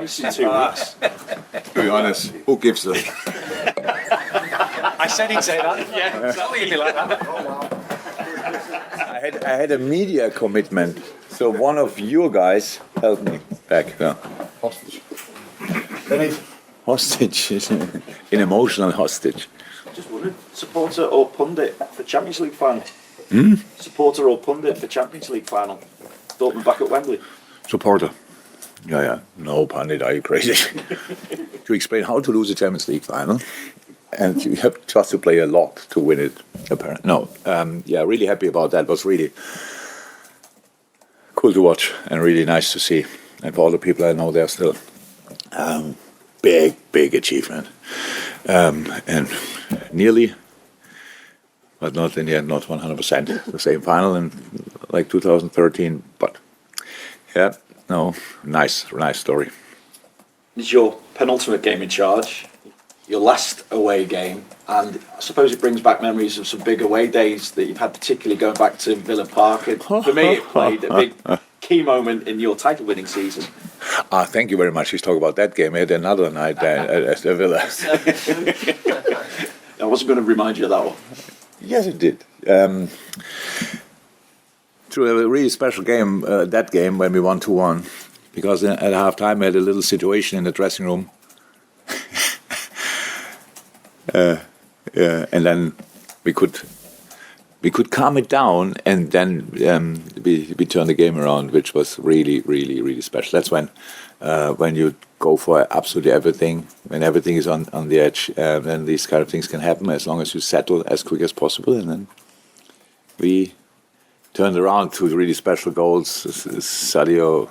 twice in 2 weeks. To be honest, who gives a... I said he'd say that. Yeah, exactly. He'd be like that. I had a media commitment, so one of you guys helped me back. Yeah. Hostage. Hostage, an emotional hostage. Just wondered, supporter or pundit for Champions League final? Supporter or pundit for Champions League final? Dortmund back at Wembley. Supporter. Yeah. No, Pundit, are you crazy? To explain how to lose a Champions League final, and you have just to play a lot to win it, apparently. No, really happy about that. It was really cool to watch and really nice to see. And for all the people I know, they're still big achievement. And nearly, but not in the end, not 100% the same final in like 2013. But yeah, no, nice story. It's your penultimate game in charge, your last away game, and I suppose it brings back memories of some big away days that you've had, particularly going back to Villa Park. And for me, it played a big key moment in your title-winning season. Thank you very much. He's talking about that game. I had another night at Aston Villa. I wasn't going to remind you of that one. Yes, it did. Through a really special game, that game when we won 2-1, because at half-time we had a little situation in the dressing room. And then we could calm it down, and then we turned the game around, which was really special. That's when you go for absolutely everything, when everything is on the edge, then these kind of things can happen as long as you settle as quick as possible. And then we turned around to really special goals. Sadio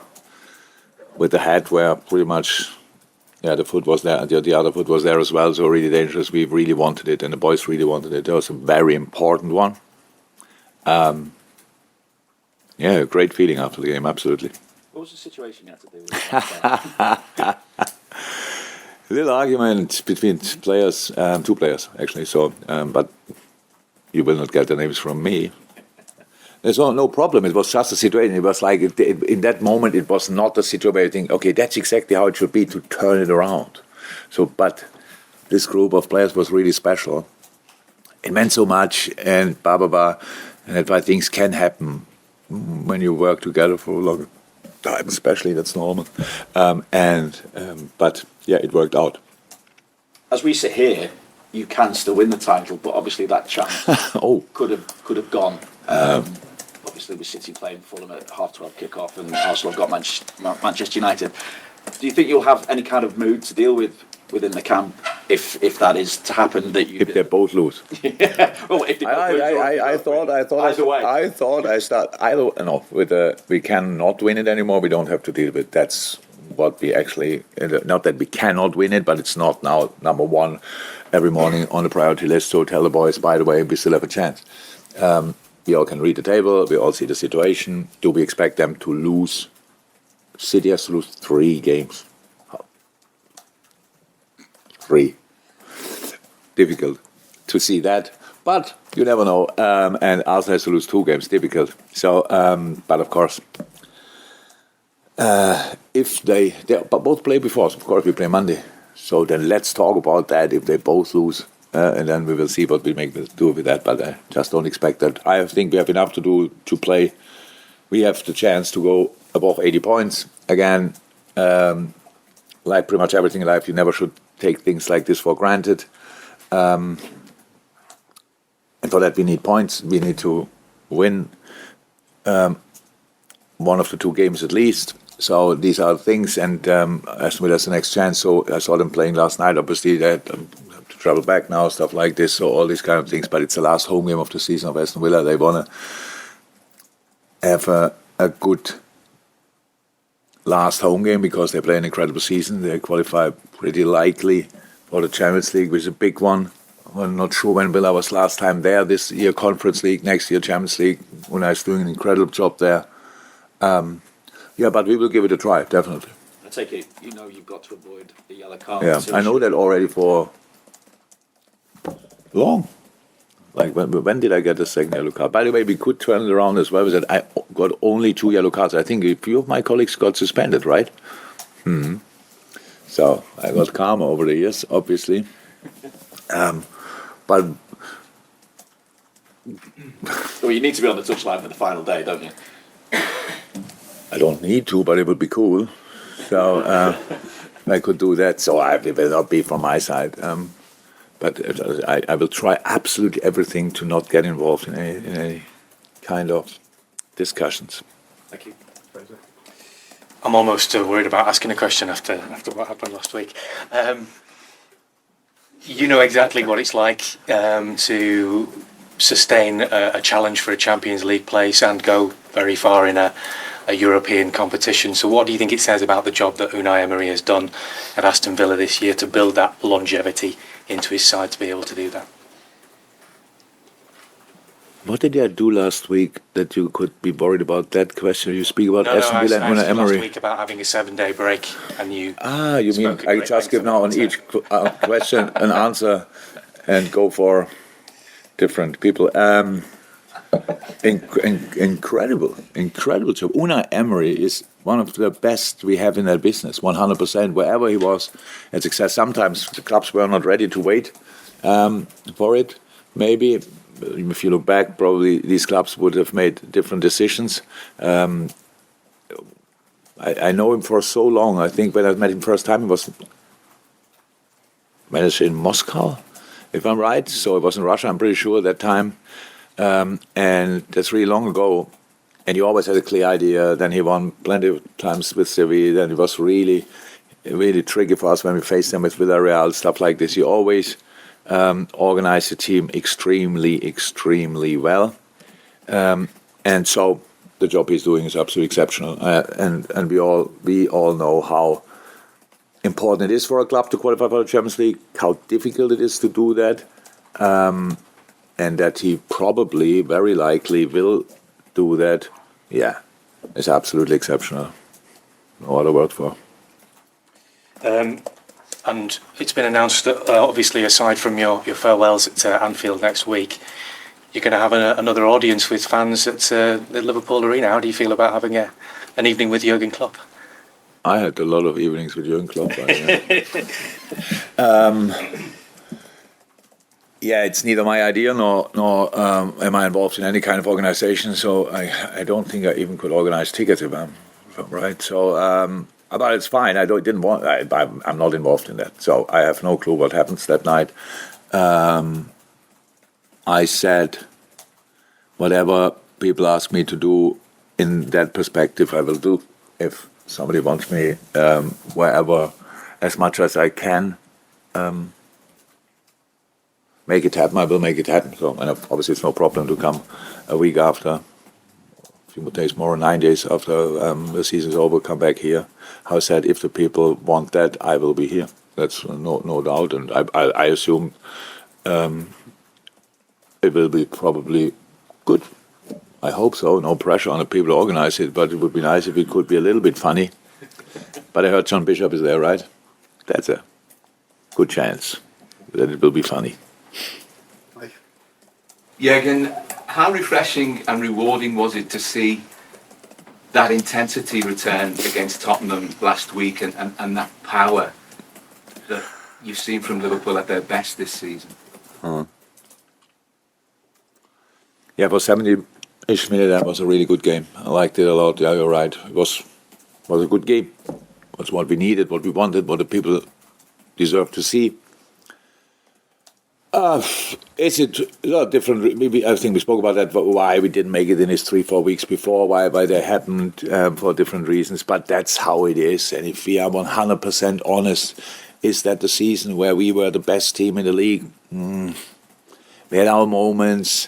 with the head where pretty much, the foot was there, the other foot was there as well, so really dangerous. We really wanted it, and the boys really wanted it. That was a very important one. Great feeling after the game, absolutely. What was the situation you had to do with? A little argument between players, 2 players actually. So, but you will not get the names from me. There's no problem. It was just a situation. It was like in that moment, it was not a situation where you think, okay, that's exactly how it should be to turn it around. So, but this group of players was really special. It meant so much, and and that's why things can happen when you work together for a long time, especially. That's normal. But it worked out. As we sit here, you can still win the title, but obviously that chance could have gone. Obviously, with City playing Fulham at 12:30 kick-off, and Arsenal have got Manchester United. Do you think you'll have any kind of mood to deal with within the camp if that is to happen? If they both lose. Well, if they both lose, we cannot win it anymore. We don't have to deal with it. That's what we actually, not that we cannot win it, but it's not now number one every morning on the priority list. So tell the boys, by the way, we still have a chance. We all can read the table. We all see the situation. Do we expect them to lose? City has to lose 3 games. 3. Difficult to see that, but you never know. And Arsenal has to lose 2 games. Difficult. So, but of course, if they both play before us, of course we play Monday. So then let's talk about that. If they both lose, and then we will see what we do with that. But I just don't expect that. I think we have enough to do to play. We have the chance to go above 80 points again. Like pretty much everything in life, you never should take things like this for granted. And for that, we need points. We need to win one of the 2 games at least. So these are things, and Aston Villa has the next chance. So I saw them playing last night. Obviously, they have to travel back now, stuff like this. So all these kind of things. But it's the last home game of the season of Aston Villa. They want to have a good last home game because they play an incredible season. They qualify pretty likely for the Champions League, which is a big one. I'm not sure when Villa was last time there. This year, Conference League. Next year, Champions League. Unai is doing an incredible job there. But we will give it a try, definitely. I take it, you've got to avoid the yellow card. Yeah, I know that already for long. Like, when did I get the second yellow card? By the way, we could turn it around as well. We said I got only 2 yellow cards. I think a few of my colleagues got suspended, right? So I got calmer over the years, obviously. But Well, you need to be on the touchline for the final day, don't you? I don't need to, but it would be cool. So I could do that. So it will not be from my side. But I will try absolutely everything to not get involved in any kind of discussions. Thank you. I'm almost worried about asking a question after what happened last week. You know exactly what it's like to sustain a challenge for a Champions League place and go very far in a European competition. So what do you think it says about the job that Unai Emery has done at Aston Villa this year to build that longevity into his side to be able to do that? What did I do last week that you could be worried about that question? You speak about Aston Villa and Unai I Emery. last week about having a 7-day break, and you. You mean I just give now on each question an answer and go for different people. Incredible job. Unai Emery is one of the best we have in that business, 100%. Wherever he was, had success. Sometimes the clubs were not ready to wait for it. Maybe, if you look back, probably these clubs would have made different decisions. I know him for so long. I think when I met him first time, he was manager in Moscow, if I'm right. So it was in Russia, I'm pretty sure, at that time. And that's really long ago. And he always had a clear idea. Then he won plenty of times with Sevilla. Then it was really, really tricky for us when we faced them with Villarreal, stuff like this. He always organized the team extremely well. And so the job he's doing is absolutely exceptional. And we all know how important it is for a club to qualify for the Champions League, how difficult it is to do that. And that he probably, very likely, will do that, is absolutely exceptional. No other word for. And it's been announced that, obviously, aside from your farewells at Anfield next week, you're going to have another audience with fans at the Liverpool Arena. How do you feel about having an evening with Jurgen Klopp? I had a lot of evenings with Jurgen Klopp. It's neither my idea nor am I involved in any kind of organization. So I don't think I even could organize tickets if I'm right. So but it's fine. I'm not involved in that. So I have no clue what happens that night. I said whatever people ask me to do in that perspective, I will do. If somebody wants me wherever, as much as I can. Make it happen, I will make it happen. So, and obviously it's no problem to come a week after, a few more days more, 9 days after the season's over, come back here. How said, if the people want that, I will be here. That's no doubt. And I assume it will be probably good. I hope so. No pressure on the people to organize it, but it would be nice if it could be a little bit funny. But I heard John Bishop is there, right? That's a good chance that it will be funny. Jurgen, how refreshing and rewarding was it to see that intensity return against Tottenham last week and that power that you've seen from Liverpool at their best this season? For 70-ish minutes, that was a really good game. I liked it a lot. Yeah, you're right. It was a good game. It was what we needed, what we wanted, what the people deserve to see. Is it a lot different? Maybe I think we spoke about that. Why we didn't make it in his 3-4 weeks before? Why they happened for different reasons? But that's how it is. And if we are 100% honest, is that the season where we were the best team in the league? We had our moments.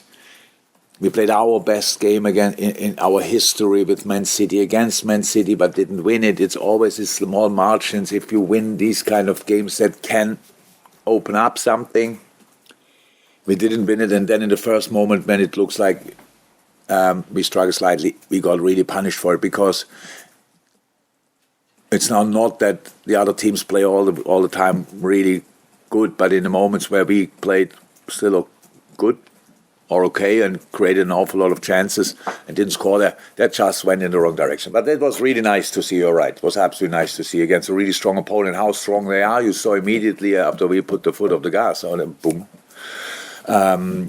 We played our best game again in our history with Man City against Man City, but didn't win it. It's always these small margins. If you win these kind of games that can open up something. We didn't win it, and then in the first moment when it looks like we struggle slightly, we got really punished for it, because it's now not that the other teams play all the time really good, but in the moments where we played still good, or okay and created an awful lot of chances and didn't score there. That just went in the wrong direction. But it was really nice to see, you're right. It was absolutely nice to see against a really strong opponent how strong they are. You saw immediately after we put the foot off the gas, and then boom.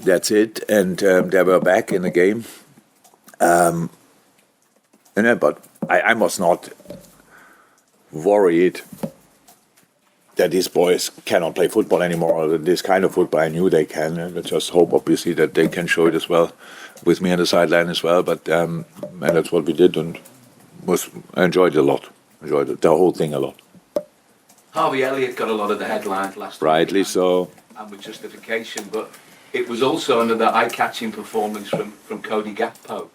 That's it. And they were back in the game. But I was not worried that these boys cannot play football anymore, or this kind of football. I knew they can. And I just hope, obviously, that they can show it as well, with me on the sideline as well. But and that's what we did, and I enjoyed it a lot. Enjoyed the whole thing a lot. Harvey Elliott got a lot of the headlines last Rightly week. so. And with justification, but it was also another eye-catching performance from Cody Gakpo.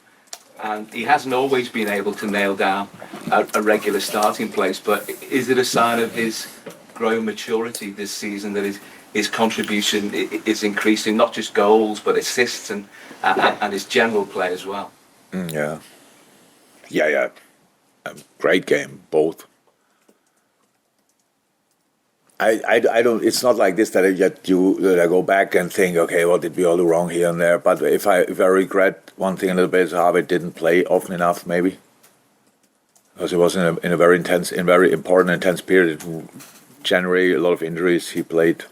And he hasn't always been able to nail down a regular starting place, but is it a sign of his growing maturity this season that his contribution is increasing, not just goals, but assists and his general play as well? Yeah. Great game, both. I don't. It's not like this that I go back and think, okay, what did we all do wrong here and there? But if I regret one thing a little bit, is Harvey didn't play often enough, maybe, because he was in a very important, intense period. January, a lot of injuries. He played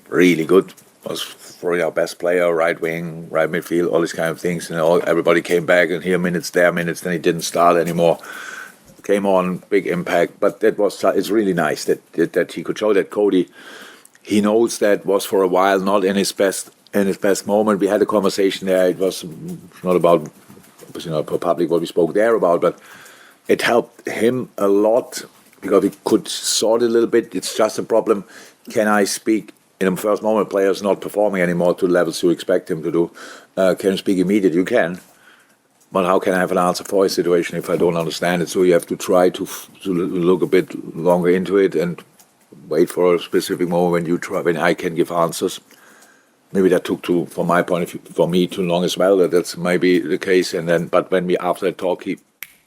really good. Was probably our best player, right wing, right midfield, all these kind of things. And everybody came back, and here minutes, there minutes. Then he didn't start anymore. Came on, big impact, but it's really nice that he could show that Cody, he knows that was for a while not in his best moment. We had a conversation there. It was not about, obviously not public what we spoke there about, but it helped him a lot because we could sort it a little bit. It's just a problem. Can I speak in the first moment? Players not performing anymore to the levels you expect him to do. Can you speak immediately? You can. But how can I have an answer for a situation if I don't understand it? So you have to try to look a bit longer into it and wait for a specific moment when I can give answers. Maybe that took from my point of view, for me, too long as well. That's maybe the case. But when after the talk, he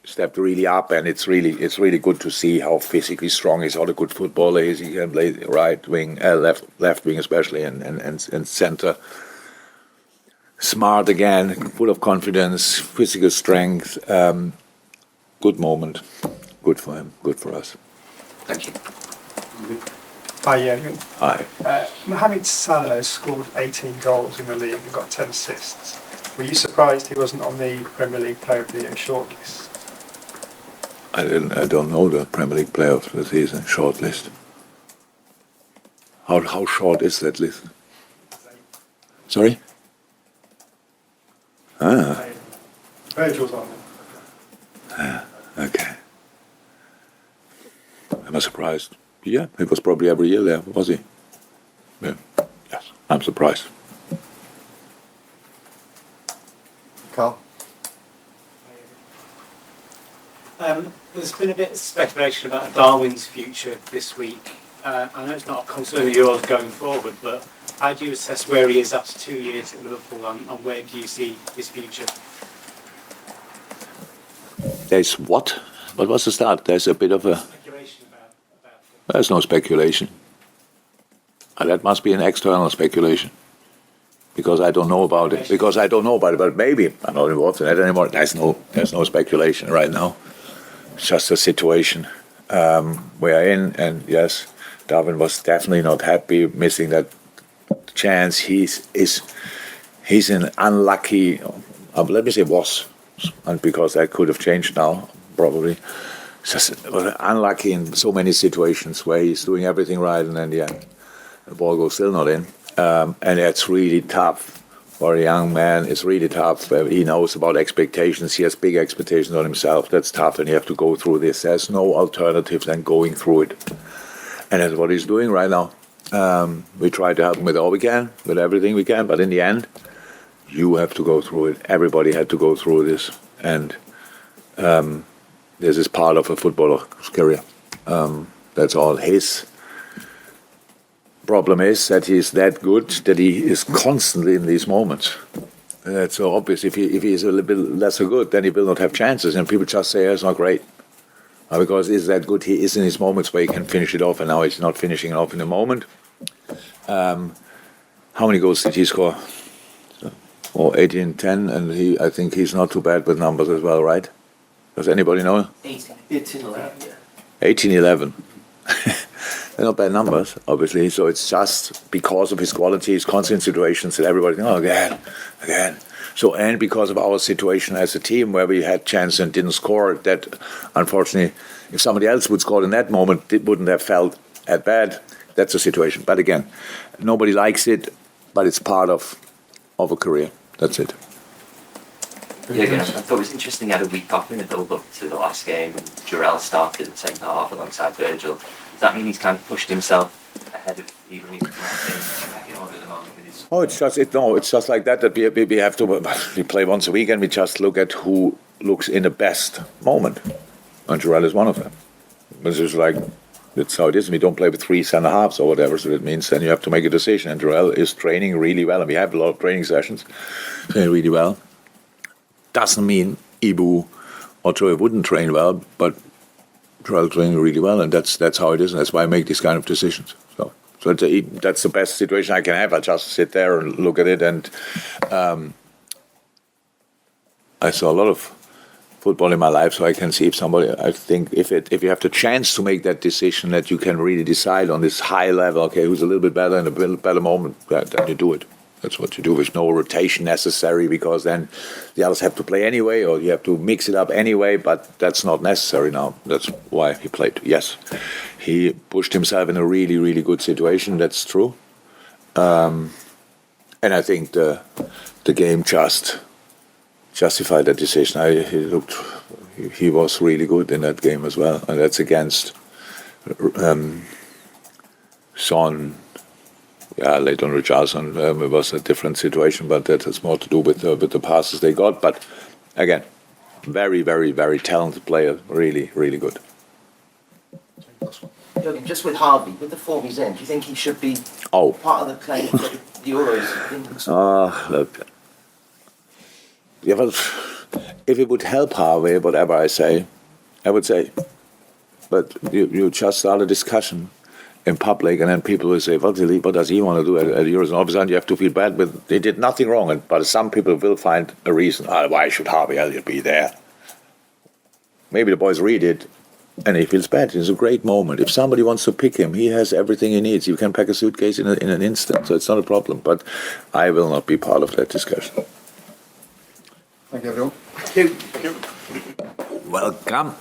stepped really up, and it's really good to see how physically strong he is, how the good footballer is. He can play right wing, left wing especially, and center. Smart again, full of confidence, physical strength. Good moment. Good for him, good for us. Thank you. Hi, Jurgen. Hi. Mohamed Salah has scored 18 goals in the league and got 10 assists. Were you surprised he wasn't on the Premier League Player of the Year shortlist? I don't know the Premier League Player of the Season shortlist. How short is that list? Sorry? Virgil's on it. Okay. Am I surprised? Yeah, he was probably every year there, was he? Yeah. Yes, I'm surprised. Carl? There's been a bit of speculation about Darwin's future this week. I know it's not a concern of yours going forward, but how do you assess where he is after 2 years at Liverpool, and where do you see his future? There's what? What was the start? There's a bit of a... Speculation about There's no speculation. That must be an external speculation. Because I don't know about it. But maybe I'm not involved in that anymore. There's no speculation right now. It's just a situation we are in, and yes, Darwin was definitely not happy missing that chance. He's an unlucky. Let me say was, and because that could have changed now, probably. Just unlucky in so many situations where he's doing everything right, and then the ball goes still not in, and it's really tough for a young man. It's really tough. He knows about expectations. He has big expectations on himself. That's tough, and you have to go through this. There's no alternative than going through it, and that's what he's doing right now. We try to help him with all we can, with everything we can, but in the end, you have to go through it. Everybody had to go through this, and this is part of a footballer's career. That's all. His problem is that he's that good that he is constantly in these moments. That's so obvious. If he is a little bit lesser good, then he will not have chances, and people just say, oh, it's not great. Because he's that good, he is in his moments where he can finish it off, and now he's not finishing it off in the moment. How many goals did he score? or 18-10, and I think he's not too bad with numbers as well, right? Does anybody know? 18-11, yeah. 18-11. They're not bad numbers, obviously. So it's just because of his qualities, constant situations that everybody thinks, oh, again. So, and because of our situation as a team where we had chance and didn't score, that unfortunately, if somebody else would score in that moment, it wouldn't have felt that bad. That's the situation. But again, nobody likes it, but it's part of a career. That's it. Yeah, again, I thought it was interesting he had a week off in the build-up to the last game, and Jurel started the second half alongside Virgil. Does that mean he's kind of pushed himself ahead of even in order at the moment with his... Oh, it's just like that we have to, we play once a week and we just look at who looks in the best moment. And Jurel is one of them. It's just like, that's how it is. We don't play with 3 centre halves or whatever, so that means then you have to make a decision. And Jurel is training really well, and we have a lot of training sessions, training really well. Doesn't mean Ibu or Troy wouldn't train well, but Jurel training really well, and that's how it is, and that's why I make these kind of decisions. So that's the best situation I can have. I just sit there and look at it, and I saw a lot of football in my life, so I can see if somebody. I think if you have the chance to make that decision, that you can really decide on this high level. Okay, who's a little bit better in a better moment? Then you do it. That's what you do. There's no rotation necessary because then the others have to play anyway, or you have to mix it up anyway. But that's not necessary now. That's why he played. Yes, he pushed himself in a really, really good situation. That's true. And I think the game just justified that decision. He was really good in that game as well, and that's against Son. Yeah, later on Richardson, it was a different situation, but that has more to do with the passes they got. But again, very, very, very talented player, really, really good. Jurgen, just with Harvey, with the form he's in, do you think he should be part of the claim for the Euros? Look. Yeah, well, if it would help Harvey, whatever I say, I would say. But you just start a discussion in public, and then people will say, what does he want to do at Euros? And all of a sudden you have to feel bad, but they did nothing wrong. But some people will find a reason, why should Harvey Elliott be there? Maybe the boys read it, and he feels bad. It's a great moment. If somebody wants to pick him, he has everything he needs. You can pack a suitcase in an instant, so it's not a problem. But I will not be part of that discussion. Thank you, everyone. Thank you. Welcome.